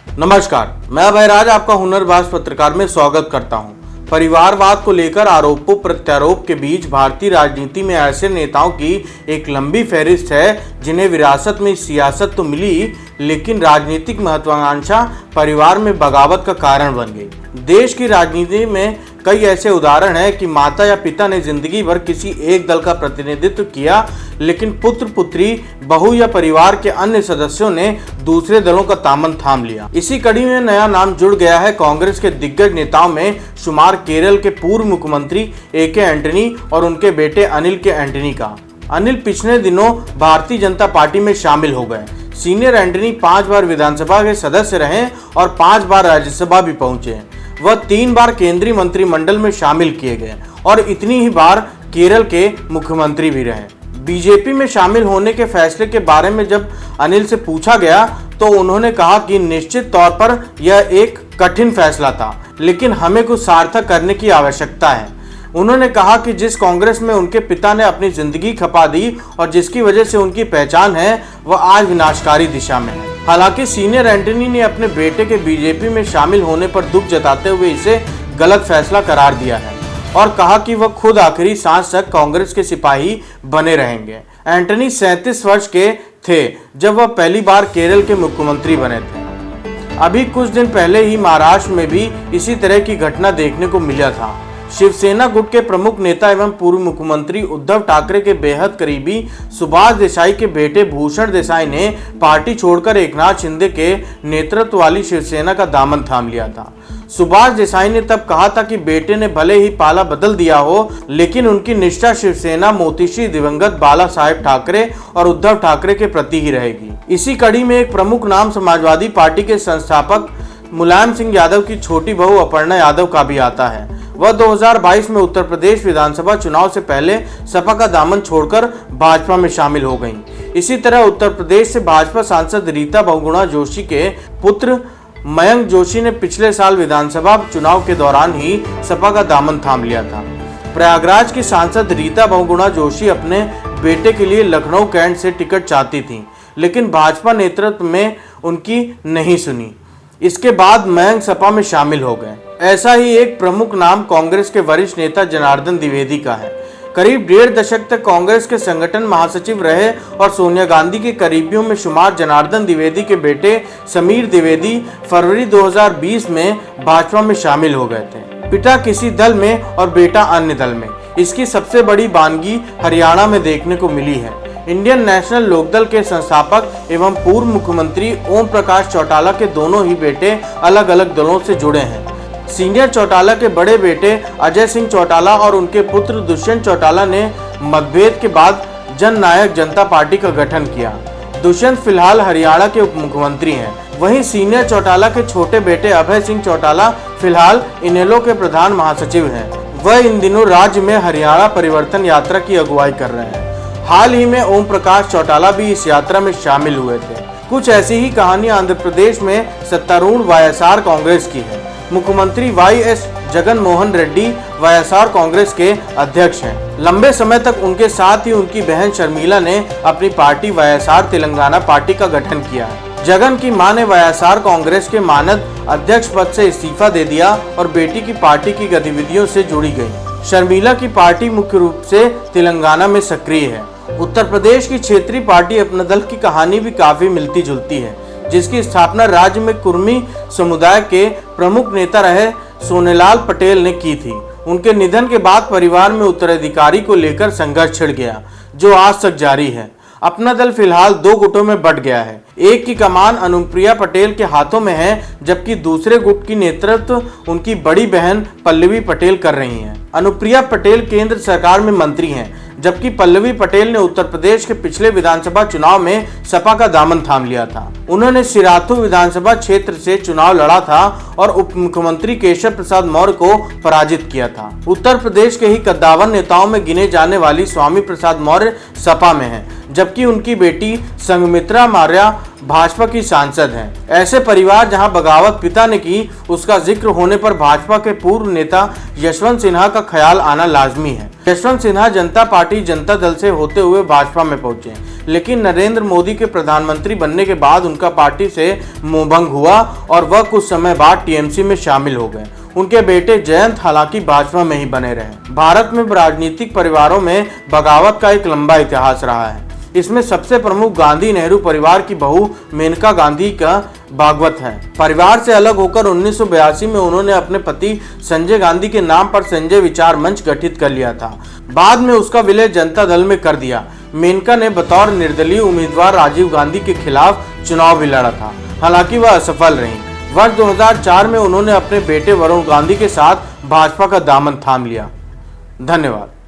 नमस्कार, मैं अभयराज आपका हुनरबाज पत्रकार में स्वागत करता हूं। परिवारवाद को लेकर आरोपों प्रत्यारोप के बीच भारतीय राजनीति में ऐसे नेताओं की एक लंबी फहरिस्त है जिन्हें विरासत में सियासत तो मिली, लेकिन राजनीतिक महत्वाकांक्षा परिवार में बगावत का कारण बन गई। देश की राजनीति में कई ऐसे उदाहरण हैं कि माता या पिता ने जिंदगी भर किसी एक दल का प्रतिनिधित्व किया, लेकिन पुत्र पुत्री, बहू या परिवार के अन्य सदस्यों ने दूसरे दलों का दामन थाम लिया। इसी कड़ी में नया नाम जुड़ गया है कांग्रेस के दिग्गज नेताओं में शुमार केरल के पूर्व मुख्यमंत्री ए.के. एंटनी और उनके बेटे अनिल के एंटनी का। अनिल पिछले दिनों भारतीय जनता पार्टी में शामिल हो गए। सीनियर एंटनी 5 बार विधानसभा के सदस्य रहे और 5 बार राज्यसभा भी पहुंचे। वह 3 बार केंद्रीय मंत्रिमंडल में शामिल किए गए और इतनी ही बार केरल के मुख्यमंत्री भी रहे। बीजेपी में शामिल होने के फैसले के बारे में जब अनिल से पूछा गया तो उन्होंने कहा कि निश्चित तौर पर यह एक कठिन फैसला था, लेकिन हमें कुछ सार्थक करने की आवश्यकता है। उन्होंने कहा कि जिस कांग्रेस में उनके पिता ने अपनी जिंदगी खपा दी और जिसकी वजह से उनकी पहचान है, वह आज विनाशकारी दिशा में है। हालांकि सीनियर एंटनी ने अपने बेटे के बीजेपी में शामिल होने पर दुख जताते हुए इसे गलत फैसला करार दिया है और कहा कि वह खुद आखिरी सांस तक कांग्रेस के सिपाही बने रहेंगे। एंटनी 37 वर्ष के थे जब वह पहली बार केरल के मुख्यमंत्री बने थे। अभी कुछ दिन पहले ही महाराष्ट्र में भी इसी तरह की घटना देखने को मिला था। शिवसेना गुट के प्रमुख नेता एवं पूर्व मुख्यमंत्री उद्धव ठाकरे के बेहद करीबी सुभाष देसाई के बेटे भूषण देसाई ने पार्टी छोड़कर एकनाथ शिंदे के नेतृत्व वाली शिवसेना का दामन थाम लिया था। सुभाष देसाई ने तब कहा था कि बेटे ने भले ही पाला बदल दिया हो, लेकिन उनकी निष्ठा शिवसेना मोतीश्री दिवंगत बाला साहेब ठाकरे और उद्धव ठाकरे के प्रति ही रहेगी। इसी कड़ी में एक प्रमुख नाम समाजवादी पार्टी के संस्थापक मुलायम सिंह यादव की छोटी बहू अपर्णा यादव का भी आता है। वह 2022 में उत्तर प्रदेश विधानसभा चुनाव से पहले सपा का दामन छोड़कर भाजपा में शामिल हो गईं। इसी तरह उत्तर प्रदेश से भाजपा सांसद रीता बहुगुणा जोशी के पुत्र मयंक जोशी ने पिछले साल विधानसभा चुनाव के दौरान ही सपा का दामन थाम लिया था। प्रयागराज की सांसद रीता बहुगुणा जोशी अपने बेटे के लिए लखनऊ कैंट से टिकट चाहती थी, लेकिन भाजपा नेतृत्व में उनकी नहीं सुनी। इसके बाद मयंक सपा में शामिल हो गए। ऐसा ही एक प्रमुख नाम कांग्रेस के वरिष्ठ नेता जनार्दन द्विवेदी का है। करीब 1.5 दशक तक कांग्रेस के संगठन महासचिव रहे और सोनिया गांधी के करीबियों में शुमार जनार्दन द्विवेदी के बेटे समीर द्विवेदी फरवरी 2020 में भाजपा में शामिल हो गए थे। पिता किसी दल में और बेटा अन्य दल में। इसकी सबसे बड़ी बानगी हरियाणा में देखने को मिली है। इंडियन नेशनल लोकदल के संस्थापक एवं पूर्व मुख्यमंत्री ओम प्रकाश चौटाला के दोनों ही बेटे अलग अलग दलों से जुड़े हैं। सीनियर चौटाला के बड़े बेटे अजय सिंह चौटाला और उनके पुत्र दुष्यंत चौटाला ने मतभेद के बाद जन नायक जनता पार्टी का गठन किया। दुष्यंत फिलहाल हरियाणा के उप मुख्यमंत्री हैं। वहीं सीनियर चौटाला के छोटे बेटे अभय सिंह चौटाला फिलहाल इनेलो के प्रधान महासचिव हैं। वह इन दिनों राज्य में हरियाणा परिवर्तन यात्रा की अगुवाई कर रहे हैं। हाल ही में ओम प्रकाश चौटाला भी इस यात्रा में शामिल हुए थे। कुछ ऐसी ही कहानी आंध्र प्रदेश में सत्तारूढ़ वाईएसआर कांग्रेस की है। मुख्यमंत्री वाई.एस. जगन मोहन रेड्डी वाईएसआर कांग्रेस के अध्यक्ष हैं। लंबे समय तक उनके साथ ही उनकी बहन शर्मिला ने अपनी पार्टी वाईएसआर तेलंगाना पार्टी का गठन किया है। जगन की मां ने वाईएसआर कांग्रेस के मानद अध्यक्ष पद से इस्तीफा दे दिया और बेटी की पार्टी की गतिविधियों से जुड़ी गई। शर्मिला की पार्टी मुख्य रूप से तेलंगाना में सक्रिय है। उत्तर प्रदेश की क्षेत्रीय पार्टी अपना दल की कहानी भी काफी मिलती जुलती है, जिसकी स्थापना राज्य में कुर्मी समुदाय के प्रमुख नेता रहे सोनेलाल पटेल ने की थी। उनके निधन के बाद परिवार में उत्तराधिकारी को लेकर संघर्ष छिड़ गया, जो आज तक जारी है। अपना दल फिलहाल 2 गुटों में बंट गया है। एक की कमान अनुप्रिया पटेल के हाथों में है, जबकि दूसरे गुट की नेतृत्व उनकी बड़ी बहन पल्लवी पटेल कर रही हैं। अनुप्रिया पटेल केंद्र सरकार में मंत्री हैं, जबकि पल्लवी पटेल ने उत्तर प्रदेश के पिछले विधानसभा चुनाव में सपा का दामन थाम लिया था। उन्होंने सिराथू विधानसभा क्षेत्र से चुनाव लड़ा था और उप मुख्यमंत्री केशव प्रसाद मौर्य को पराजित किया था। उत्तर प्रदेश के ही कद्दावर नेताओं में गिने जाने वाली स्वामी प्रसाद मौर्य सपा में है, जबकि उनकी बेटी संघमित्रा मौर्य भाजपा की सांसद हैं। ऐसे परिवार जहां बगावत पिता ने की, उसका जिक्र होने पर भाजपा के पूर्व नेता यशवंत सिन्हा का ख्याल आना लाजमी है। यशवंत सिन्हा जनता पार्टी जनता दल से होते हुए भाजपा में पहुंचे, लेकिन नरेंद्र मोदी के प्रधानमंत्री बनने के बाद उनका पार्टी से मोहभंग हुआ और वह कुछ समय बाद टीएमसी में शामिल हो गए। उनके बेटे जयंत हालांकि भाजपा में ही बने रहे। भारत में राजनीतिक परिवारों में बगावत का एक लंबा इतिहास रहा है। इसमें सबसे प्रमुख गांधी नेहरू परिवार की बहू मेनका गांधी का भागवत है। परिवार से अलग होकर 1982 में उन्होंने अपने पति संजय गांधी के नाम पर संजय विचार मंच गठित कर लिया था। बाद में उसका विलय जनता दल में कर दिया। मेनका ने बतौर निर्दलीय उम्मीदवार राजीव गांधी के खिलाफ चुनाव भी लड़ा था, हालांकि वह असफल रही। वर्ष 2004 में उन्होंने अपने बेटे वरुण गांधी के साथ भाजपा का दामन थाम लिया। धन्यवाद।